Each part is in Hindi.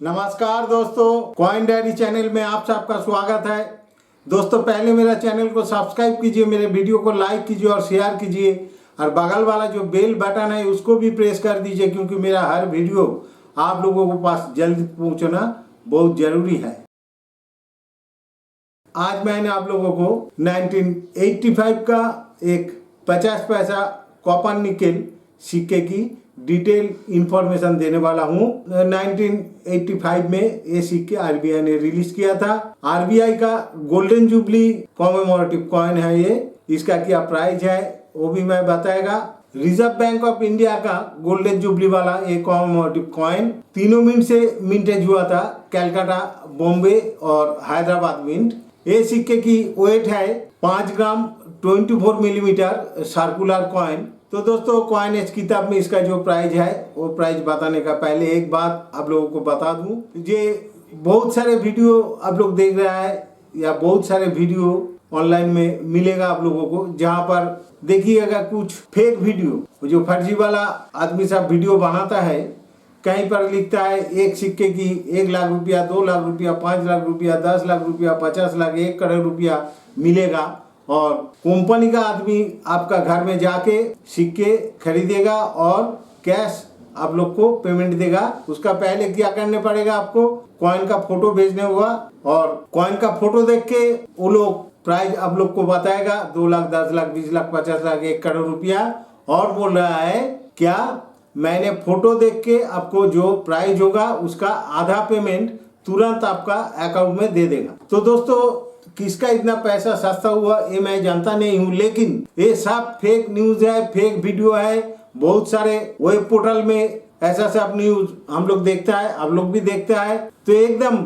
नमस्कार दोस्तों, कॉइन डायरी चैनल में आप सबका स्वागत है। दोस्तों, पहले मेरा चैनल को सब्सक्राइब कीजिए, मेरे वीडियो को लाइक कीजिए और शेयर कीजिए और बगल वाला जो बेल बटन है उसको भी प्रेस कर दीजिए, क्योंकि मेरा हर वीडियो आप लोगों के पास जल्द पहुंचना बहुत जरूरी है। आज मैंने आप लोगों को 1985 का एक 50 पैसा कॉपर निकेल सिक्के की डिटेल इंफॉर्मेशन देने वाला हूँ। 1985 में ये सिक्के आरबीआई ने रिलीज किया था। आरबीआई का गोल्डन जुबली कॉमेमोरेटिव कॉइन है ये। इसका क्या प्राइस है वो भी मैं बताएगा। रिजर्व बैंक ऑफ इंडिया का गोल्डन जुबली वाला ये कॉमेमोरेटिव कॉइन तीनों मिंट से मिंटेज हुआ था, कलकत्ता, बॉम्बे और हैदराबाद मिंट। ये सिक्के की वेट है 5 ग्राम 24 मिलीमीटर सर्कुलर कॉइन। तो दोस्तों, कॉइनेज किताब में इसका जो प्राइस है वो प्राइस बताने का पहले एक बात आप लोगों को बता दूं। ये बहुत सारे वीडियो आप लोग देख रहा है या बहुत सारे वीडियो ऑनलाइन में मिलेगा आप लोगों को, जहां पर देखिएगा कुछ फेक वीडियो, जो फर्जी वाला आदमी सब वीडियो बनाता है। कहीं पर लिखता है एक सिक्के की 1 लाख रुपया, 2 लाख रुपया, 5 लाख रुपया, 10 लाख रुपया, 50 लाख, 1 करोड़ रुपया मिलेगा और कंपनी का आदमी आपका घर में जाके सिक्के खरीदेगा और कैश आप लोग को पेमेंट देगा। उसका पहले क्या करने पड़ेगा, आपको कॉइन का फोटो भेजने होगा और कॉइन का फोटो देख के वो लोग प्राइस आप लोग को बताएगा 2 लाख, 10 लाख, 20 लाख, 50 लाख, 1 करोड़ रुपया। और बोल रहा है क्या मैंने फोटो देख के आपको जो प्राइस होगा उसका आधा पेमेंट तुरंत आपका अकाउंट में दे देगा। तो दोस्तों, किसका इतना पैसा सस्ता हुआ ये मैं जानता नहीं हूँ, लेकिन ये सब फेक न्यूज है, फेक वीडियो है। बहुत सारे वेब पोर्टल में ऐसा सब न्यूज हम लोग देखता है, आप लोग भी देखता है, तो एकदम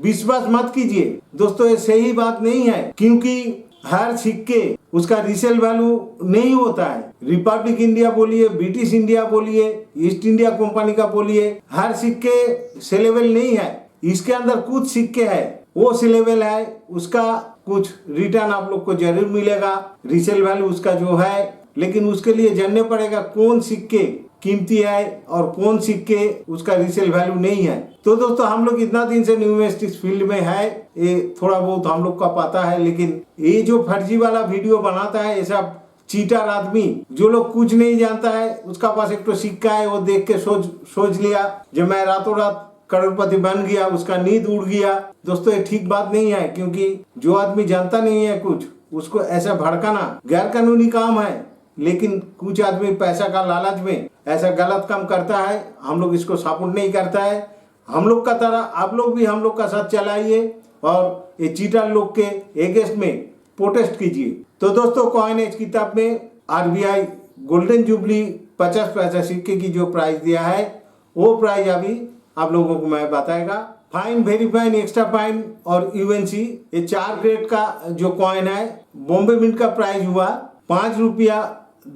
विश्वास मत कीजिए दोस्तों। ये सही बात नहीं है, क्योंकि हर सिक्के उसका रीसेल वैल्यू नहीं होता है। रिपब्लिक इंडिया बोलिए, ब्रिटिश इंडिया बोलिए, ईस्ट इंडिया कंपनी का बोलिए, हर सिक्के सेलेबल नहीं है। इसके अंदर कुछ सिक्के है वो सिलेबल है, उसका कुछ रिटर्न आप लोग को जरूर मिलेगा, रीसेल वैल्यू उसका जो है। लेकिन उसके लिए जानने पड़ेगा कौन सिक्के कीमती है और कौन सिक्के उसका रीसेल वैल्यू नहीं है। तो दोस्तों, हम लोग इतना दिन से न्यूमेस्टिक्स फील्ड में है, ये थोड़ा बहुत हम लोग का पता है। लेकिन ये जो फर्जी वाला वीडियो बनाता है, ये सब चीटर आदमी, जो लोग कुछ नहीं जानता है, उसका पास एक तो सिक्का है, वो देख के सोच लिया जब मैं रातों रात करोड़पति बन गया, उसका नींद उड़ गया। दोस्तों, ये ठीक बात नहीं है, क्योंकि जो आदमी जानता नहीं है कुछ, उसको ऐसा भड़काना गैर कानूनी काम है। लेकिन कुछ आदमी पैसा का लालच में ऐसा गलत काम करता है, हम लोग इसको सपोर्ट नहीं करता है। हम लोग का तरह आप लोग भी हम लोग का साथ चलाइए और ये चीटर लोग के अगेंस्ट में प्रोटेस्ट कीजिए। तो दोस्तों, कॉइनेज किताब में आरबीआई गोल्डन जुबली 50 पैसा सिक्के की जो प्राइस दिया है वो प्राइस अभी आप लोगों को मैं बताएगा। Fine, very fine, extra fine और यूएनसी, ये 4 ग्रेड का जो कॉइन है। बॉम्बे मिंट का प्राइस हुआ 5 रुपया,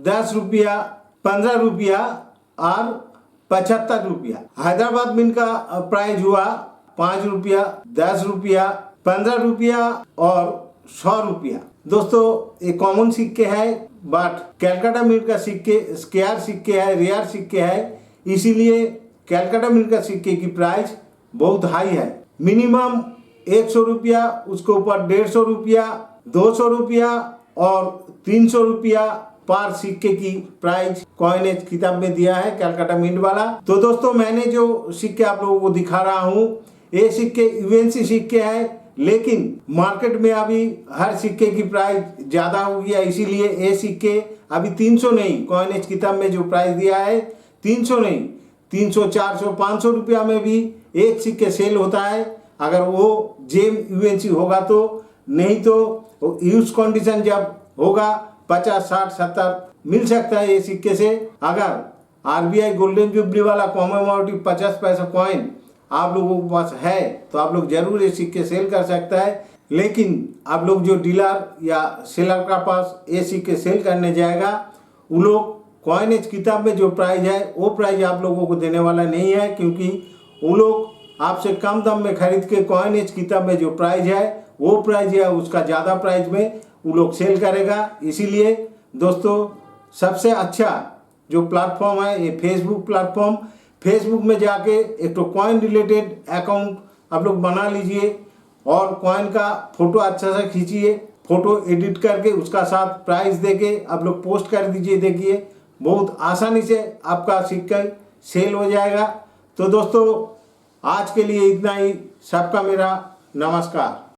10 रुपया, 15 रुपया और 75 रुपया। हैदराबाद मिंट का प्राइस हुआ 5 रुपया, 10 रुपया, 15 रुपया और 100 रुपया। दोस्तों, ये कॉमन सिक्के है, बट कलकत्ता मिंट का सिक्के स्केयर सिक्के है, रेयर सिक्के है, इसीलिए कलकत्ता मिंट का सिक्के की प्राइस बहुत हाई है। मिनिमम 100 रुपया, उसके ऊपर 150 रुपया, 200 रुपया और 300 रुपया पर सिक्के की प्राइस कॉइनेज किताब में दिया है कलकत्ता मिंट वाला। तो दोस्तों, मैंने जो सिक्के आप लोगों को दिखा रहा हूँ, ये सिक्के यूएनसी सिक्के है, लेकिन मार्केट में अभी हर सिक्के की प्राइस ज्यादा हो गया, इसीलिए ये सिक्के अभी 300 नहीं, कॉइनेज किताब में जो प्राइस दिया है 300 नहीं, 300, 400, 500 रुपया में भी एक सिक्के सेल होता है, अगर वो जेम यूएनसी होगा तो। नहीं तो यूज कंडीशन जब होगा 50, 60, 70 मिल सकता है ये सिक्के से। अगर आरबीआई गोल्डन जुबली वाला कॉमेमोरेटिव 50 पैसा कॉइन आप लोगों के पास है तो आप लोग जरूर ये सिक्के सेल कर सकता है। लेकिन आप लोग जो डीलर या सेलर का पास ये सिक्के सेल करने जाएगा, वो लोग कॉइनेज किताब में जो प्राइस है वो प्राइस आप लोगों को देने वाला नहीं है, क्योंकि वो लोग आपसे कम दाम में खरीद के कॉइनेज किताब में जो प्राइस है वो प्राइस है उसका ज़्यादा प्राइस में वो लोग सेल करेगा। इसीलिए दोस्तों, सबसे अच्छा जो प्लेटफॉर्म है ये फेसबुक प्लेटफॉर्म। फेसबुक में जाके एक तो कॉइन रिलेटेड अकाउंट आप लोग बना लीजिए और कॉइन का फोटो अच्छा सा खींचिए, फोटो एडिट करके उसका साथ प्राइस देके आप लोग पोस्ट कर दीजिए। देखिए बहुत आसानी से आपका सिक्का सेल हो जाएगा। तो दोस्तों आज के लिए इतना ही। सबका मेरा नमस्कार।